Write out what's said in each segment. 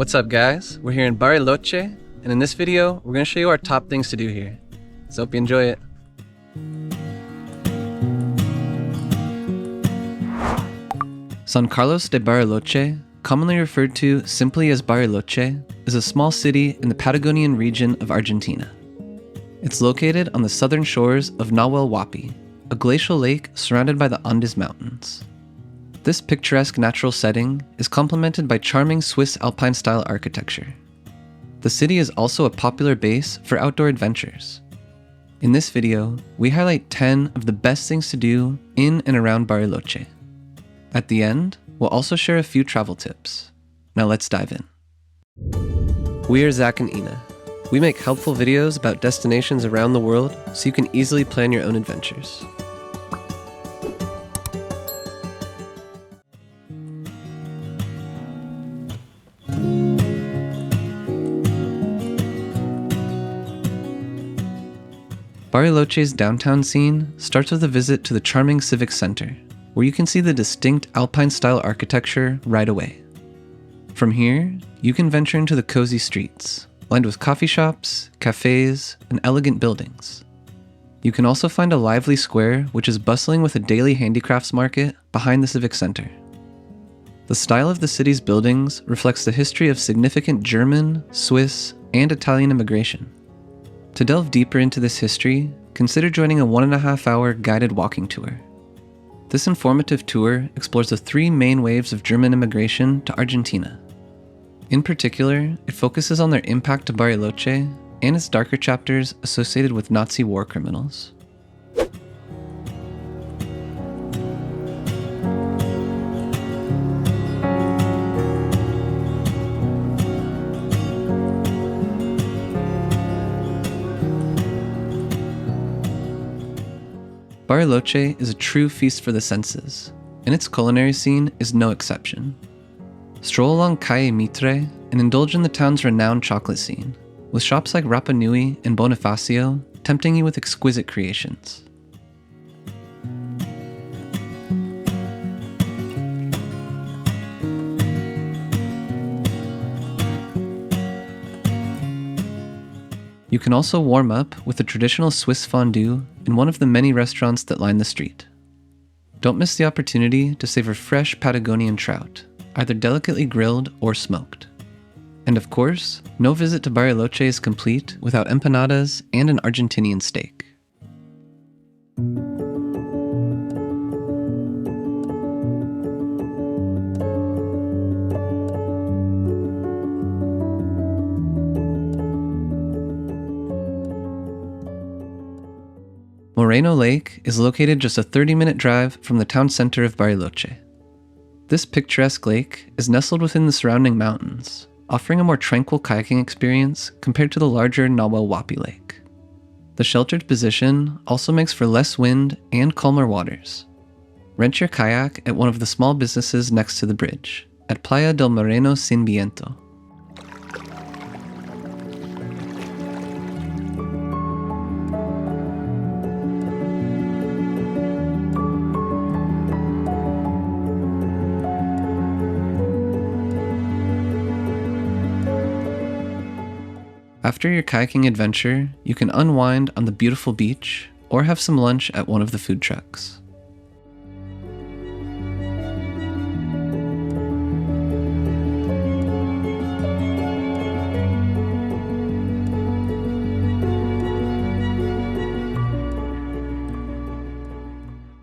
What's up guys, we're here in Bariloche, and in this video, we're going to show you our top things to do here. So hope you enjoy it. San Carlos de Bariloche, commonly referred to simply as Bariloche, is a small city in the Patagonian region of Argentina. It's located on the southern shores of Nahuel Huapi, a glacial lake surrounded by the Andes Mountains. This picturesque natural setting is complemented by charming Swiss alpine-style architecture. The city is also a popular base for outdoor adventures. In this video, we highlight 10 of the best things to do in and around Bariloche. At the end, we'll also share a few travel tips. Now let's dive in. We are Zach and Ina. We make helpful videos about destinations around the world so you can easily plan your own adventures. Bariloche's downtown scene starts with a visit to the charming Civic Center, where you can see the distinct alpine-style architecture right away. From here, you can venture into the cozy streets, lined with coffee shops, cafes, and elegant buildings. You can also find a lively square which is bustling with a daily handicrafts market behind the Civic Center. The style of the city's buildings reflects the history of significant German, Swiss, and Italian immigration. To delve deeper into this history, consider joining a 1.5-hour guided walking tour. This informative tour explores the 3 main waves of German immigration to Argentina. In particular, it focuses on their impact to Bariloche and its darker chapters associated with Nazi war criminals. Bariloche is a true feast for the senses, and its culinary scene is no exception. Stroll along Calle Mitre and indulge in the town's renowned chocolate scene, with shops like Rapa Nui and Bonifacio tempting you with exquisite creations. You can also warm up with a traditional Swiss fondue in one of the many restaurants that line the street. Don't miss the opportunity to savor fresh Patagonian trout, either delicately grilled or smoked. And of course, no visit to Bariloche is complete without empanadas and an Argentinian steak. Moreno Lake is located just a 30-minute drive from the town center of Bariloche. This picturesque lake is nestled within the surrounding mountains, offering a more tranquil kayaking experience compared to the larger Nahuel Huapi Lake. The sheltered position also makes for less wind and calmer waters. Rent your kayak at one of the small businesses next to the bridge, at Playa del Moreno Sin Viento. After your kayaking adventure, you can unwind on the beautiful beach or have some lunch at one of the food trucks.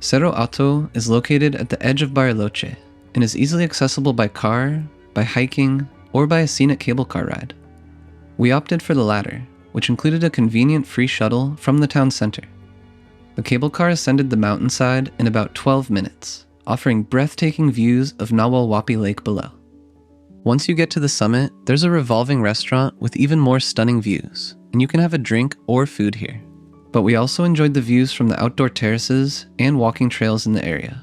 Cerro Otto is located at the edge of Bariloche and is easily accessible by car, by hiking, or by a scenic cable car ride. We opted for the latter, which included a convenient free shuttle from the town center. The cable car ascended the mountainside in about 12 minutes, offering breathtaking views of Nahuel Huapi Lake below. Once you get to the summit, there's a revolving restaurant with even more stunning views, and you can have a drink or food here. But we also enjoyed the views from the outdoor terraces and walking trails in the area.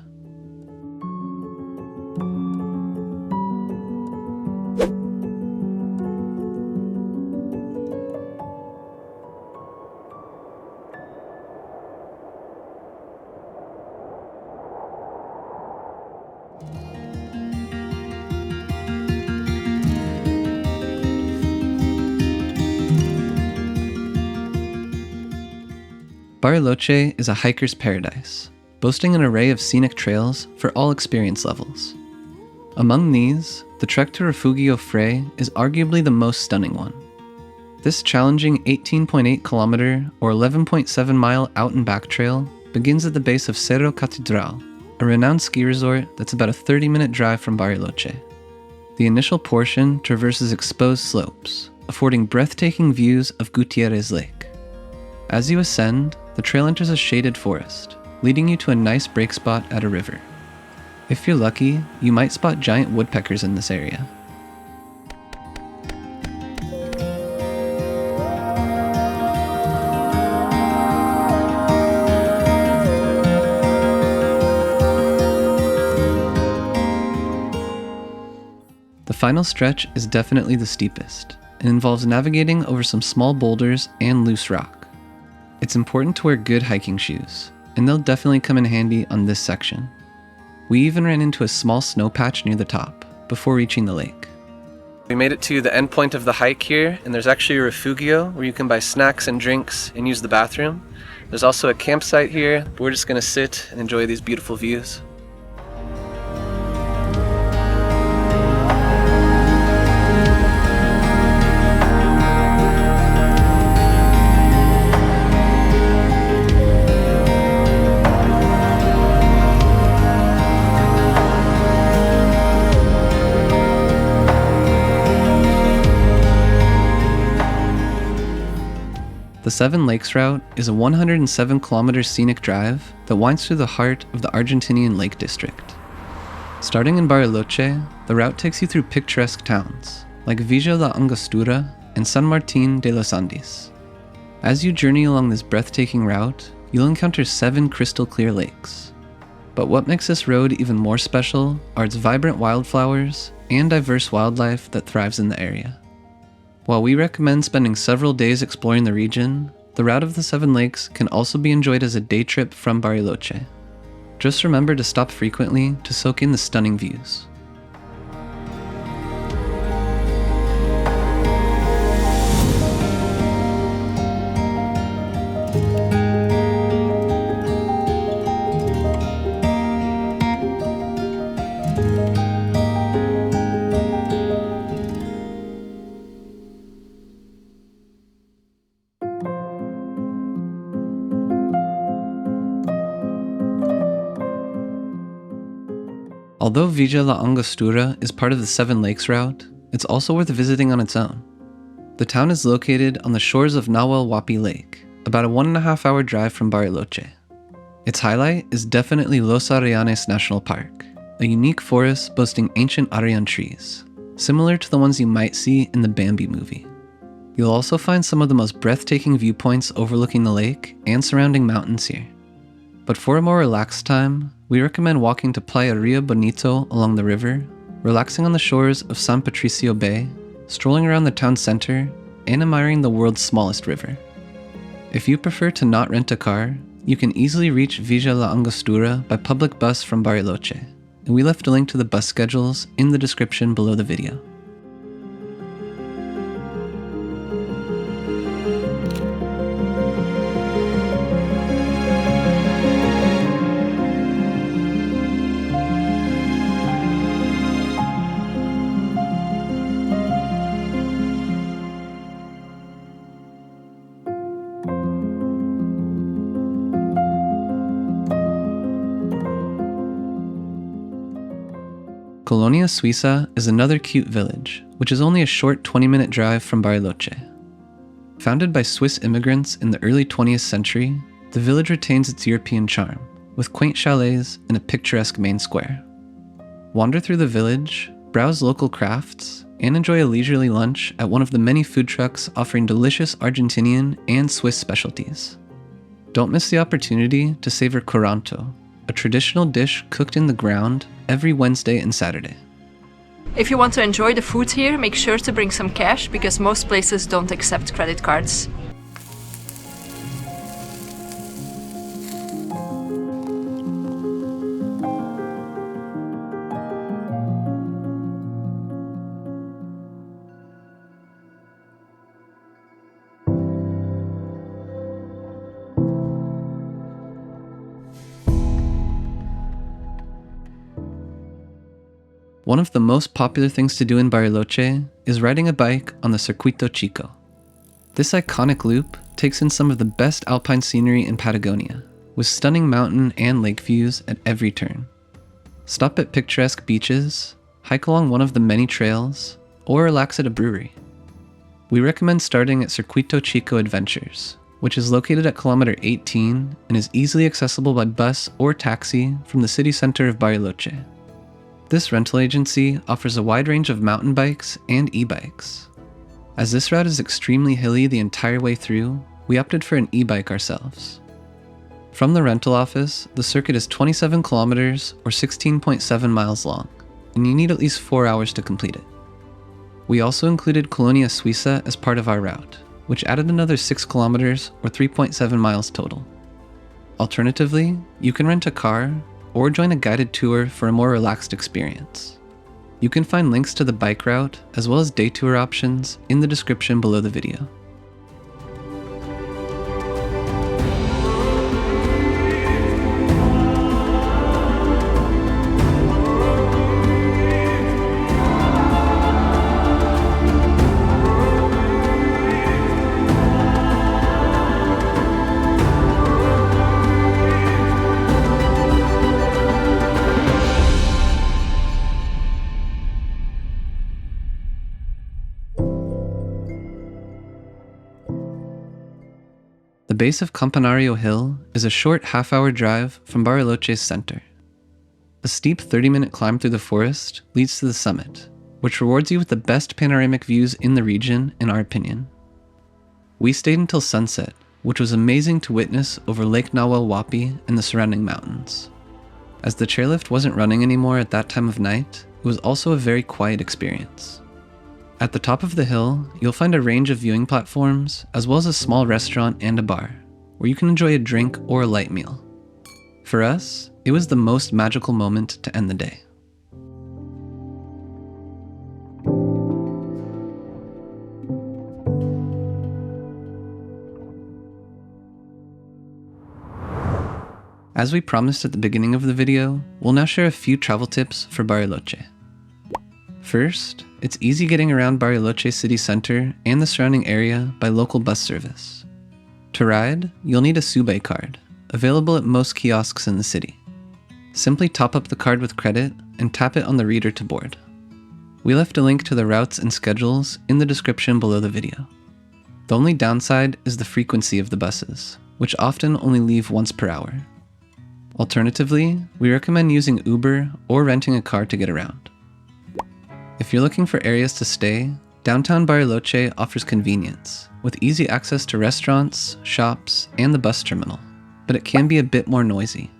Bariloche is a hiker's paradise, boasting an array of scenic trails for all experience levels. Among these, the trek to Refugio Frey is arguably the most stunning one. This challenging 18.8 kilometer or 11.7 mile out and back trail begins at the base of Cerro Catedral, a renowned ski resort that's about a 30-minute drive from Bariloche. The initial portion traverses exposed slopes, affording breathtaking views of Gutierrez Lake. As you ascend, the trail enters a shaded forest, leading you to a nice break spot at a river. If you're lucky, you might spot giant woodpeckers in this area. The final stretch is definitely the steepest, and involves navigating over some small boulders and loose rock. It's important to wear good hiking shoes, and they'll definitely come in handy on this section. We even ran into a small snow patch near the top, before reaching the lake. We made it to the end point of the hike here, and there's actually a refugio where you can buy snacks and drinks and use the bathroom. There's also a campsite here, but we're just gonna sit and enjoy these beautiful views. The Seven Lakes route is a 107-kilometer scenic drive that winds through the heart of the Argentinian Lake District. Starting in Bariloche, the route takes you through picturesque towns, like Villa la Angostura and San Martín de los Andes. As you journey along this breathtaking route, you'll encounter 7 crystal-clear lakes. But what makes this road even more special are its vibrant wildflowers and diverse wildlife that thrives in the area. While we recommend spending several days exploring the region, the route of the Seven Lakes can also be enjoyed as a day trip from Bariloche. Just remember to stop frequently to soak in the stunning views. Although Villa la Angostura is part of the Seven Lakes route, it's also worth visiting on its own. The town is located on the shores of Nahuel Huapi Lake, about a 1.5-hour drive from Bariloche. Its highlight is definitely Los Arrayanes National Park, a unique forest boasting ancient Arrayan trees, similar to the ones you might see in the Bambi movie. You'll also find some of the most breathtaking viewpoints overlooking the lake and surrounding mountains here. But for a more relaxed time, we recommend walking to Playa Rio Bonito along the river, relaxing on the shores of San Patricio Bay, strolling around the town center, and admiring the world's smallest river. If you prefer to not rent a car, you can easily reach Villa la Angostura by public bus from Bariloche, and we left a link to the bus schedules in the description below the video. Colonia Suiza is another cute village, which is only a short 20-minute drive from Bariloche. Founded by Swiss immigrants in the early 20th century, the village retains its European charm, with quaint chalets and a picturesque main square. Wander through the village, browse local crafts, and enjoy a leisurely lunch at one of the many food trucks offering delicious Argentinian and Swiss specialties. Don't miss the opportunity to savor curanto, a traditional dish cooked in the ground every Wednesday and Saturday. If you want to enjoy the food here, make sure to bring some cash because most places don't accept credit cards. One of the most popular things to do in Bariloche is riding a bike on the Circuito Chico. This iconic loop takes in some of the best alpine scenery in Patagonia, with stunning mountain and lake views at every turn. Stop at picturesque beaches, hike along one of the many trails, or relax at a brewery. We recommend starting at Circuito Chico Adventures, which is located at kilometer 18 and is easily accessible by bus or taxi from the city center of Bariloche. This rental agency offers a wide range of mountain bikes and e-bikes. As this route is extremely hilly the entire way through, we opted for an e-bike ourselves. From the rental office, the circuit is 27 kilometers or 16.7 miles long, and you need at least 4 hours to complete it. We also included Colonia Suiza as part of our route, which added another 6 kilometers or 3.7 miles total. Alternatively, you can rent a car or join a guided tour for a more relaxed experience. You can find links to the bike route as well as day tour options in the description below the video. The base of Campanario Hill is a short half-hour drive from Bariloche's center. A steep 30-minute climb through the forest leads to the summit, which rewards you with the best panoramic views in the region, in our opinion. We stayed until sunset, which was amazing to witness over Lake Nahuel Huapi and the surrounding mountains. As the chairlift wasn't running anymore at that time of night, it was also a very quiet experience. At the top of the hill, you'll find a range of viewing platforms, as well as a small restaurant and a bar, where you can enjoy a drink or a light meal. For us, it was the most magical moment to end the day. As we promised at the beginning of the video, we'll now share a few travel tips for Bariloche. First, it's easy getting around Bariloche city center and the surrounding area by local bus service. To ride, you'll need a Sube card, available at most kiosks in the city. Simply top up the card with credit and tap it on the reader to board. We left a link to the routes and schedules in the description below the video. The only downside is the frequency of the buses, which often only leave once per hour. Alternatively, we recommend using Uber or renting a car to get around. If you're looking for areas to stay, downtown Bariloche offers convenience, with easy access to restaurants, shops, and the bus terminal, but it can be a bit more noisy.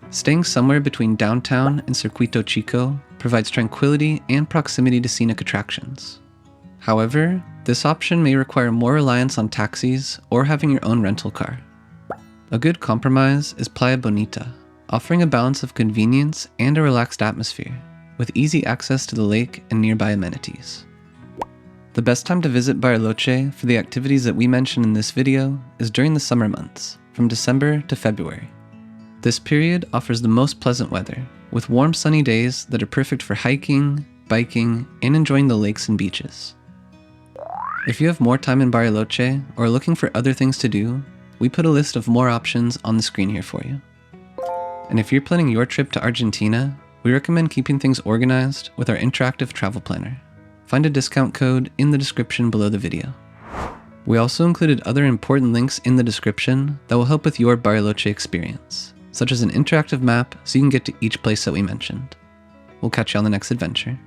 Staying somewhere between downtown and Circuito Chico provides tranquility and proximity to scenic attractions. However, this option may require more reliance on taxis or having your own rental car. A good compromise is Playa Bonita, offering a balance of convenience and a relaxed atmosphere, with easy access to the lake and nearby amenities. The best time to visit Bariloche for the activities that we mentioned in this video is during the summer months, from December to February. This period offers the most pleasant weather, with warm sunny days that are perfect for hiking, biking, and enjoying the lakes and beaches. If you have more time in Bariloche or are looking for other things to do, we put a list of more options on the screen here for you. And if you're planning your trip to Argentina, we recommend keeping things organized with our interactive travel planner. Find a discount code in the description below the video. We also included other important links in the description that will help with your Bariloche experience, such as an interactive map so you can get to each place that we mentioned. We'll catch you on the next adventure.